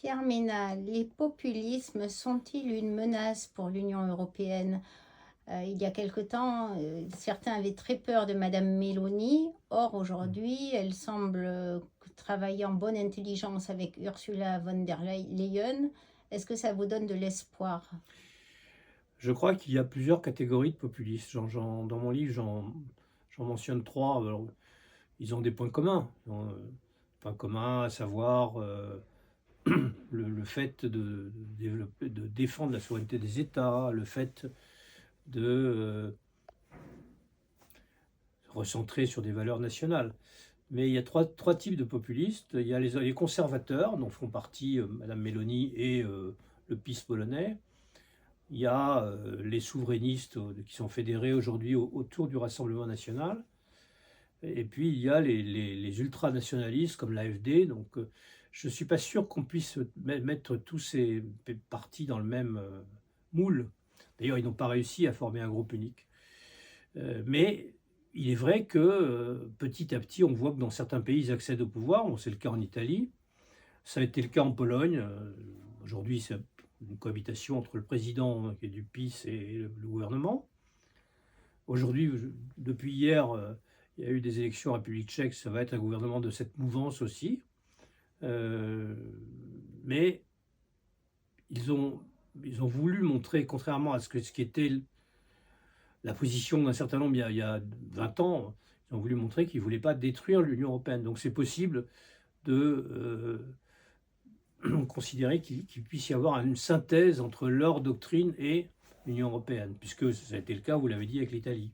Pierre Ménal, les populismes sont-ils une menace pour l'Union européenne? Il y a quelque temps, certains avaient très peur de Madame Meloni. Or, aujourd'hui, elle semble travailler en bonne intelligence avec Ursula von der Leyen. Est-ce que ça vous donne de l'espoir? Je crois qu'il y a plusieurs catégories de populistes. Dans mon livre, j'en mentionne trois. Alors, ils ont des points communs. Ils ont, points communs, à savoir le fait de défendre la souveraineté des États, le fait de recentrer sur des valeurs nationales. Mais il y a trois types de populistes. Il y a les conservateurs, dont font partie Madame Meloni et le PiS polonais. Il y a les souverainistes qui sont fédérés aujourd'hui autour du Rassemblement national. Et puis il y a les ultranationalistes comme l'AfD. Donc je ne suis pas sûr qu'on puisse mettre tous ces partis dans le même moule. D'ailleurs, ils n'ont pas réussi à former un groupe unique. Mais il est vrai que petit à petit, on voit que dans certains pays, ils accèdent au pouvoir. Bon, c'est le cas en Italie. Ça a été le cas en Pologne. Aujourd'hui, c'est une cohabitation entre le président qui est du PiS et le gouvernement. Aujourd'hui, depuis hier, il y a eu des élections en République tchèque, ça va être un gouvernement de cette mouvance aussi. Mais ils ont, ils ont voulu montrer, contrairement à ce qui était la position d'un certain nombre il y a 20 ans, ils ont voulu montrer qu'ils ne voulaient pas détruire l'Union européenne. Donc c'est possible de considérer qu'il puisse y avoir une synthèse entre leur doctrine et l'Union européenne, puisque ça a été le cas, vous l'avez dit, avec l'Italie.